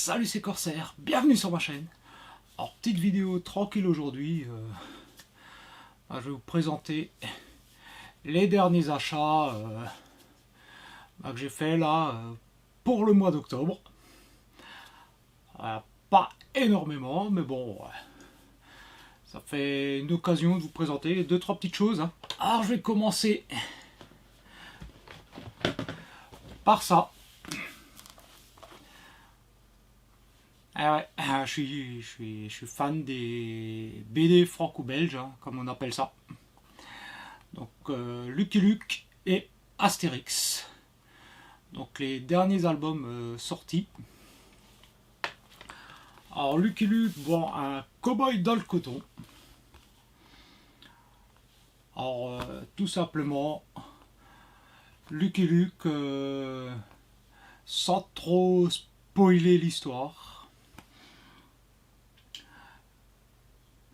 Salut, c'est Corsair, bienvenue sur ma chaîne. Alors, petite vidéo tranquille aujourd'hui. Je vais vous présenter les derniers achats que j'ai fait là pour le mois d'octobre. Pas énormément, mais bon, ça fait une occasion de vous présenter deux trois petites choses. Alors, je vais commencer par ça. Ah ouais, je suis fan des BD franco-belges, comme on appelle ça. Donc Lucky Luke et Astérix. Donc les derniers albums sortis. Alors Lucky Luke, bon, un cow-boy dans le coton. Alors tout simplement, Lucky Luke, sans trop spoiler l'histoire.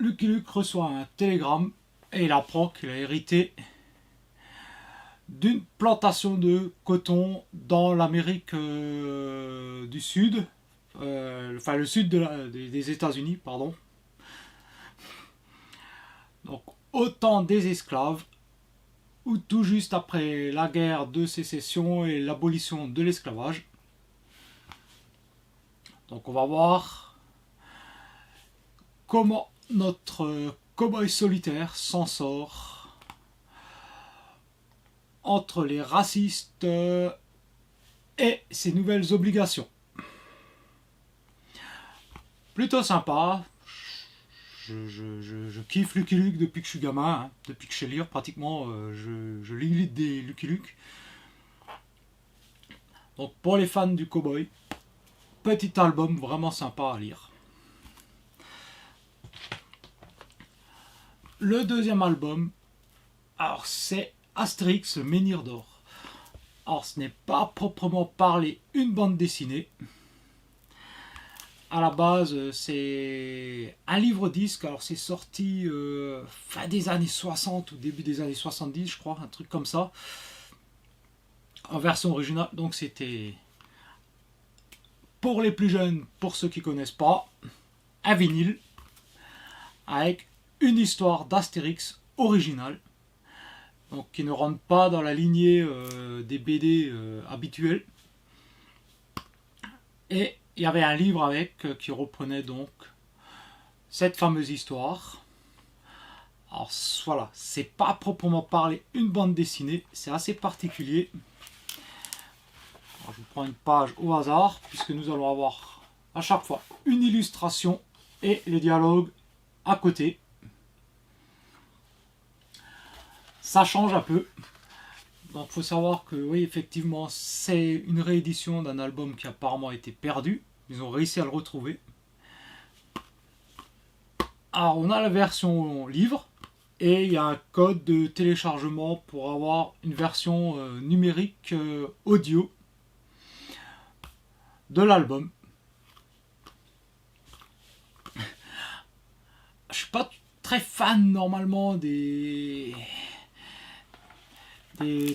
Lucky Luke reçoit un télégramme et il apprend qu'il a hérité d'une plantation de coton dans l'Amérique du Sud, enfin le sud des États-Unis, pardon. Donc au temps des esclaves, ou tout juste après la guerre de sécession et l'abolition de l'esclavage. Donc on va voir comment notre cow-boy solitaire s'en sort entre les racistes et ses nouvelles obligations. Plutôt sympa. Je kiffe Lucky Luke depuis que je suis gamin, depuis que je sais lire pratiquement, je lis des Lucky Luke. Donc pour les fans du cowboy, petit album vraiment sympa à lire. Le deuxième album, alors c'est Astérix, le menhir d'or. Alors ce n'est pas proprement parlé une bande dessinée. À la base, c'est un livre-disque. Alors c'est sorti fin des années 60 ou début des années 70, je crois, un truc comme ça. En version originale, donc c'était pour les plus jeunes, pour ceux qui ne connaissent pas, un vinyle avec une histoire d'Astérix originale, donc qui ne rentre pas dans la lignée des BD habituels. Et il y avait un livre avec qui reprenait donc cette fameuse histoire. Alors voilà, c'est pas proprement parlé une bande dessinée, c'est assez particulier. Alors, je vous prends une page au hasard, puisque nous allons avoir à chaque fois une illustration et le dialogue à côté. Ça change un peu. Donc il faut savoir que oui, effectivement, c'est une réédition d'un album qui apparemment a été perdu. Ils ont réussi à le retrouver. Alors on a la version livre et il y a un code de téléchargement pour avoir une version numérique audio de l'album. Je suis pas très fan normalement des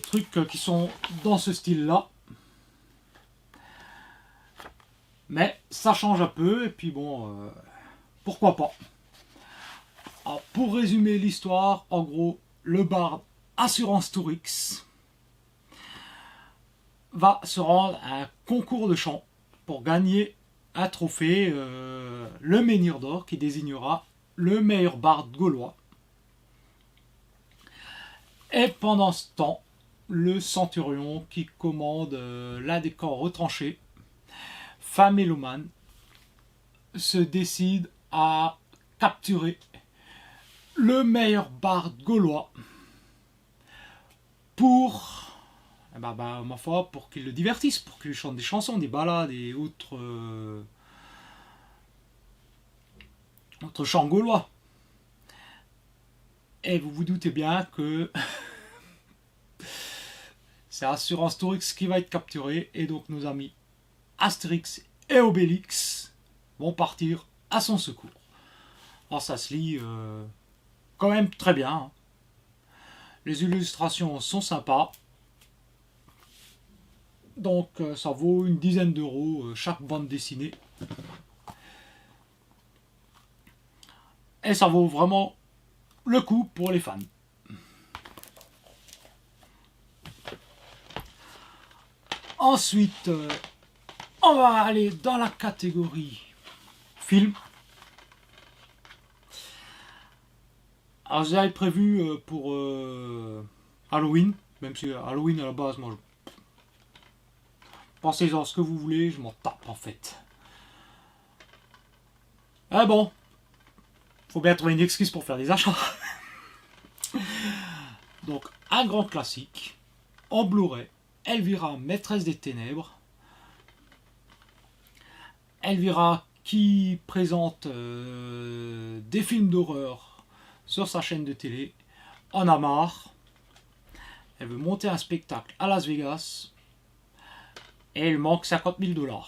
trucs qui sont dans ce style-là. Mais ça change un peu, et puis bon, pourquoi pas. Alors, pour résumer l'histoire, en gros, le barde Assurance Tourix va se rendre à un concours de chant pour gagner un trophée, le menhir d'or, qui désignera le meilleur barde gaulois. Et pendant ce temps, le centurion qui commande l'un des camps retranchés, Famélomane, se décide à capturer le meilleur barde gaulois pour, ma foi, pour qu'il le divertisse, pour qu'il lui chante des chansons, des ballades et autres chants gaulois. Et vous vous doutez bien que c'est Assurance Tourix qui va être capturé, et donc nos amis Astérix et Obélix vont partir à son secours. Alors ça se lit quand même très bien. Les illustrations sont sympas. Donc ça vaut une dizaine d'euros chaque bande dessinée. Et ça vaut vraiment le coup pour les fans. Ensuite, on va aller dans la catégorie film. Alors j'avais prévu pour Halloween, même si Halloween à la base, moi, pensez-en ce que vous voulez, je m'en tape en fait. Ah bon, faut bien trouver une excuse pour faire des achats. Donc un grand classique, en Blu-ray, Elvira, maîtresse des ténèbres. Elvira qui présente des films d'horreur sur sa chaîne de télé, en a marre. Elle veut monter un spectacle à Las Vegas et il manque 50 000 $.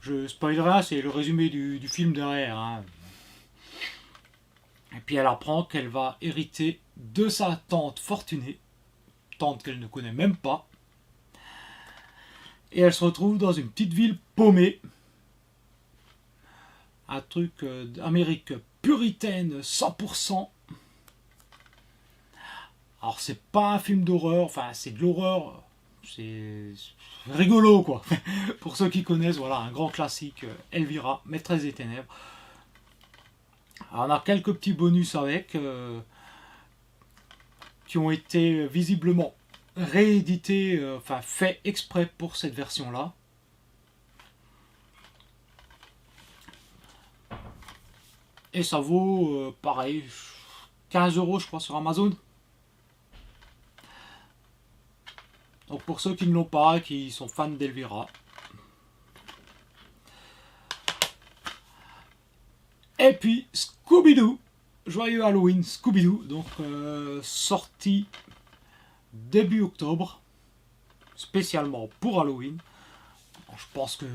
Je spoilerai, c'est le résumé du film derrière. Hein. Et puis elle apprend qu'elle va hériter de sa tante fortunée, tante qu'elle ne connaît même pas. Et elle se retrouve dans une petite ville paumée. Un truc d'Amérique puritaine 100%. Alors c'est pas un film d'horreur, enfin c'est de l'horreur, c'est rigolo quoi. Pour ceux qui connaissent, voilà, un grand classique, Elvira, maîtresse des ténèbres. Alors, on a quelques petits bonus avec, qui ont été visiblement réédités, enfin faits exprès pour cette version-là. Et ça vaut, pareil, 15 € je crois sur Amazon. Donc pour ceux qui ne l'ont pas, qui sont fans d'Elvira. Et puis Scooby-Doo, joyeux Halloween Scooby-Doo, donc sorti début octobre, spécialement pour Halloween. Alors, je pense que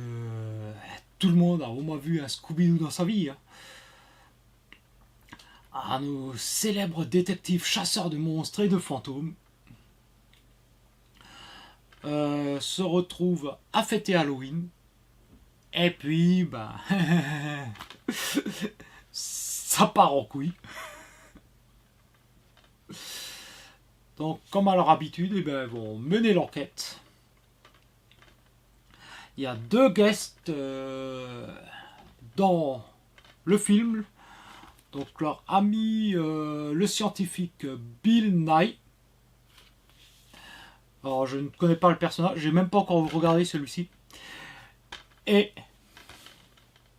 tout le monde a au moins vu un Scooby-Doo dans sa vie. Hein. Ah, nos célèbres détectives chasseurs de monstres et de fantômes se retrouvent à fêter Halloween. Et puis, bah, ça part en couille. Donc, comme à leur habitude, eh ben, ils vont mener l'enquête. Il y a 2 guests dans le film. Donc, leur ami, le scientifique Bill Nye. Alors, je ne connais pas le personnage, j'ai même pas encore regardé celui-ci. Et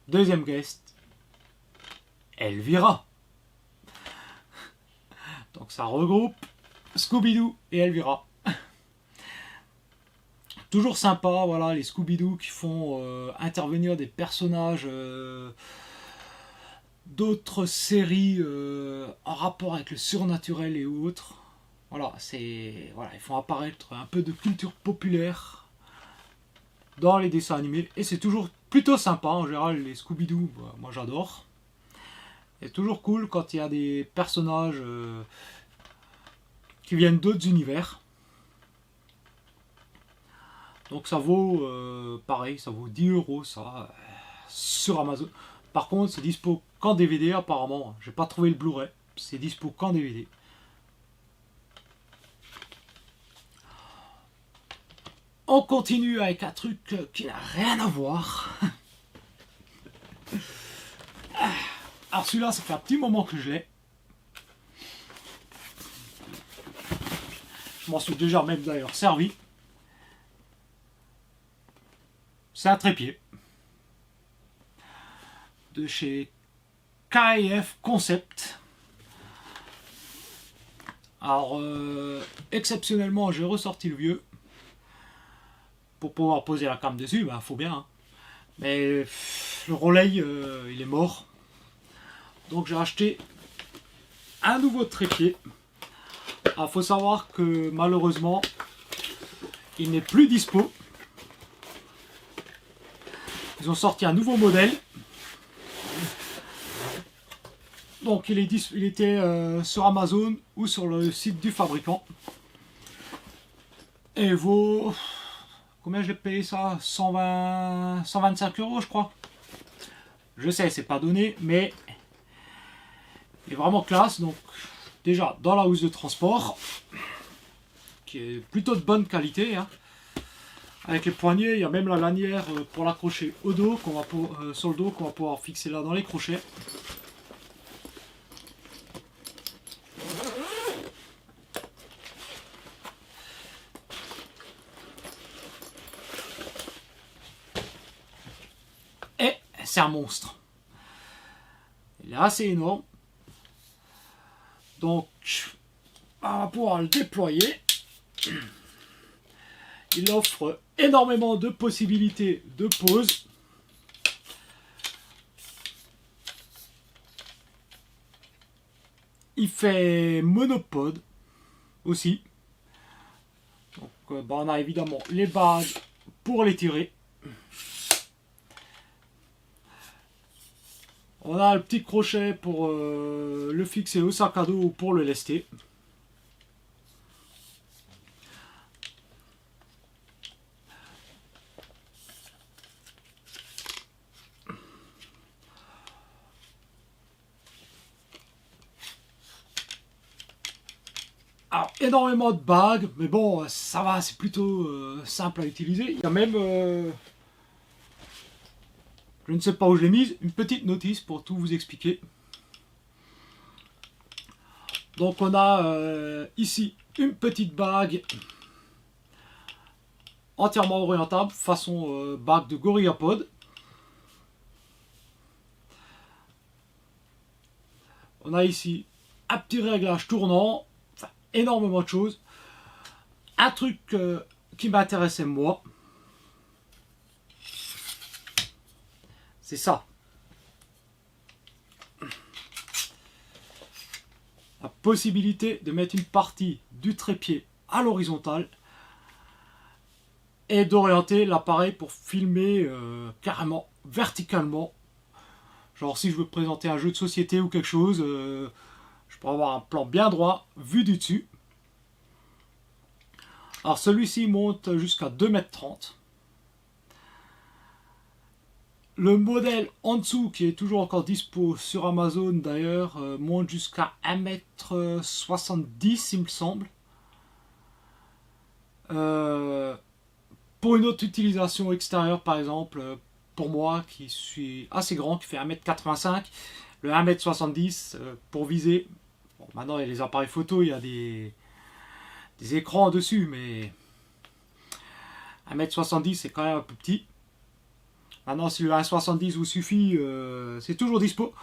deuxième guest, Elvira. Donc ça regroupe Scooby-Doo et Elvira. Toujours sympa, voilà, les Scooby-Doo qui font intervenir des personnages d'autres séries en rapport avec le surnaturel et autres. Voilà, voilà, ils font apparaître un peu de culture populaire dans les dessins animés et c'est toujours plutôt sympa. En général, les Scooby-Doo, bah, moi j'adore. C'est toujours cool quand il y a des personnages qui viennent d'autres univers. Donc ça vaut pareil, ça vaut 10 € ça sur Amazon. Par contre, c'est dispo qu'en DVD apparemment. J'ai pas trouvé le Blu-ray, c'est dispo qu'en DVD. On continue avec un truc qui n'a rien à voir. Alors celui-là, ça fait un petit moment que je l'ai. Je m'en suis déjà même d'ailleurs servi. C'est un trépied. De chez KF Concept. Alors, exceptionnellement, j'ai ressorti le vieux. Pour pouvoir poser la cam dessus, ben faut bien. Hein. Mais le relais, il est mort. Donc j'ai acheté un nouveau trépied. Il faut savoir que malheureusement, il n'est plus dispo. Ils ont sorti un nouveau modèle. Donc il était sur Amazon ou sur le site du fabricant. Et vaut combien je l'ai payé ça? 125 euros, je crois. Je sais, c'est pas donné, mais il est vraiment classe. Donc, déjà, dans la housse de transport, qui est plutôt de bonne qualité, hein. Avec les poignets, il y a même la lanière pour l'accrocher au dos, sur le dos, qu'on va pouvoir fixer là dans les crochets. Et c'est un monstre. Il est assez énorme. Donc, on va pouvoir le déployer. Il offre énormément de possibilités de pose. Il fait monopode aussi. Donc, on a évidemment les bagues pour les tirer. On a le petit crochet pour le fixer au sac à dos ou pour le lester. Alors, énormément de bagues, mais bon, ça va, c'est plutôt simple à utiliser. Il y a même, je ne sais pas où je l'ai mise, une petite notice pour tout vous expliquer. Donc on a ici une petite bague entièrement orientable, façon bague de GorillaPod. On a ici un petit réglage tournant, enfin énormément de choses. Un truc qui m'intéressait moi, c'est ça. La possibilité de mettre une partie du trépied à l'horizontale et d'orienter l'appareil pour filmer carrément verticalement. Genre si je veux présenter un jeu de société ou quelque chose, je peux avoir un plan bien droit vu du dessus. Alors celui-ci monte jusqu'à 2,30 m. Le modèle en dessous, qui est toujours encore dispo sur Amazon d'ailleurs, monte jusqu'à 1,70 m il me semble. Pour une autre utilisation extérieure par exemple, pour moi qui suis assez grand, qui fait 1,85 m, le 1,70 m pour viser. Bon, maintenant il y a les appareils photo, il y a des écrans dessus, mais 1,70 m c'est quand même un peu petit. Maintenant, si le 1,70 vous suffit, c'est toujours dispo.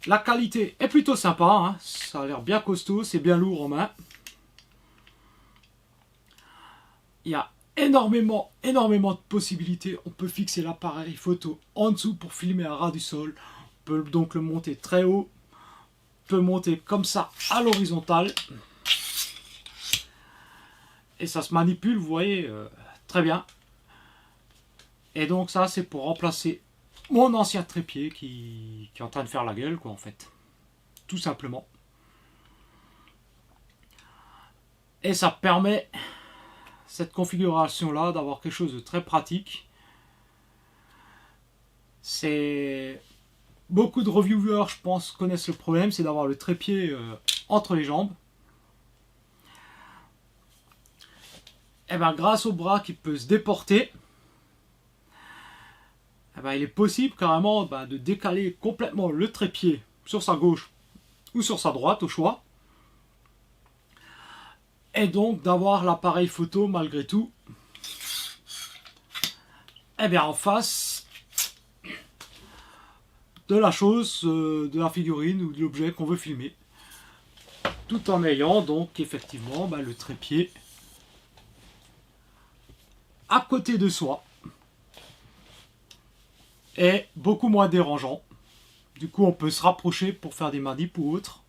La qualité est plutôt sympa, hein. Ça a l'air bien costaud, c'est bien lourd en main. Il y a énormément de possibilités. On peut fixer l'appareil photo en dessous pour filmer à ras du sol. On peut donc le monter très haut. On peut monter comme ça à l'horizontale. Et ça se manipule, vous voyez, très bien. Et donc ça, c'est pour remplacer mon ancien trépied qui est en train de faire la gueule, quoi, en fait. Tout simplement. Et ça permet, cette configuration-là, d'avoir quelque chose de très pratique. C'est... Beaucoup de reviewers, je pense, connaissent le problème, c'est d'avoir le trépied entre les jambes. Et bien, grâce au bras qui peut se déporter, eh ben, il est possible carrément de décaler complètement le trépied sur sa gauche ou sur sa droite au choix. Et donc d'avoir l'appareil photo malgré tout en face de la chose, de la figurine ou de l'objet qu'on veut filmer. Tout en ayant donc effectivement le trépied à côté de soi. Est beaucoup moins dérangeant. Du coup, on peut se rapprocher pour faire des manips ou autre.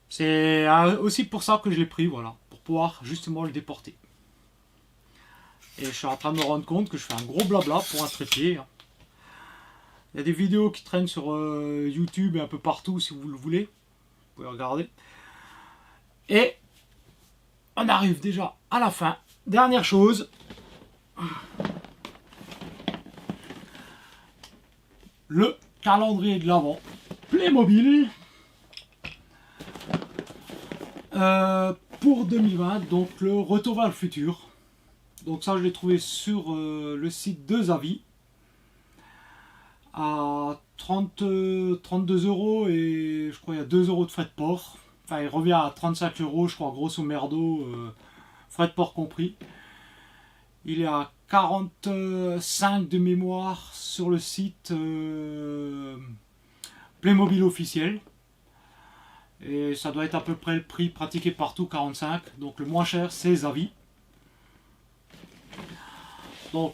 C'est aussi pour ça que je l'ai pris, voilà, pour pouvoir justement le déporter. Et je suis en train de me rendre compte que je fais un gros blabla pour un trépied. Il y a des vidéos qui traînent sur YouTube et un peu partout si vous le voulez. Vous pouvez regarder. Et on arrive déjà à la fin. Dernière chose. Le calendrier de l'Avent Playmobil. Pour 2020, donc le Retour vers le futur. Donc ça, je l'ai trouvé sur le site de Zavi à 32 € et je crois il y a 2 € de frais de port. Enfin, il revient à 35 €, je crois, grosso merdo, frais de port compris. Il est à 45 de mémoire sur le site Playmobil officiel. Et ça doit être à peu près le prix pratiqué partout, 45. Donc le moins cher, c'est Zavi. Donc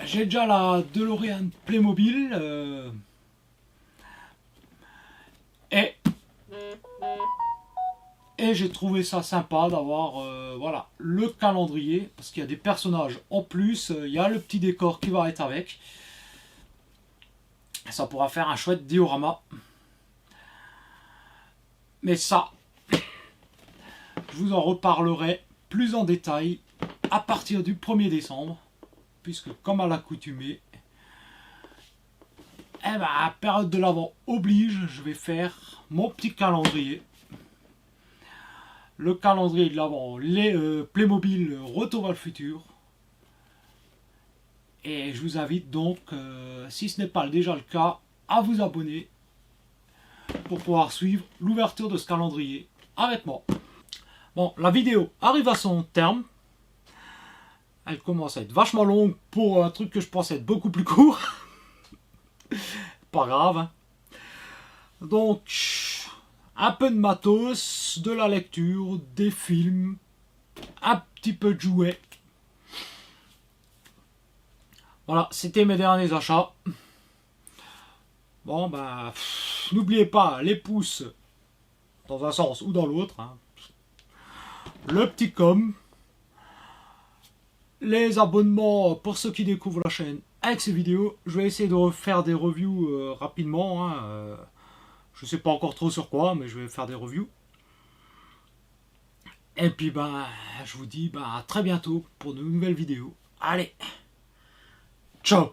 j'ai déjà la DeLorean Playmobil. Et j'ai trouvé ça sympa d'avoir voilà, le calendrier. Parce qu'il y a des personnages en plus. Il y a le petit décor qui va être avec. Ça pourra faire un chouette diorama. Mais ça, je vous en reparlerai plus en détail à partir du 1er décembre. Puisque comme à l'accoutumée, période de l'Avent oblige, je vais faire mon petit calendrier. Le calendrier de l'Avent, les Playmobil Retour vers le futur. Et je vous invite donc, si ce n'est pas déjà le cas, à vous abonner pour pouvoir suivre l'ouverture de ce calendrier avec moi. Bon, la vidéo arrive à son terme. Elle commence à être vachement longue pour un truc que je pensais être beaucoup plus court. Pas grave. Hein. Donc, un peu de matos, de la lecture, des films, un petit peu de jouets. Voilà, c'était mes derniers achats. Bon, n'oubliez pas les pouces dans un sens ou dans l'autre. Hein. Le petit com. Les abonnements pour ceux qui découvrent la chaîne avec ces vidéos. Je vais essayer de refaire des reviews rapidement. Hein. Je sais pas encore trop sur quoi, mais je vais faire des reviews. Et puis je vous dis à très bientôt pour de nouvelles vidéos. Allez, ciao.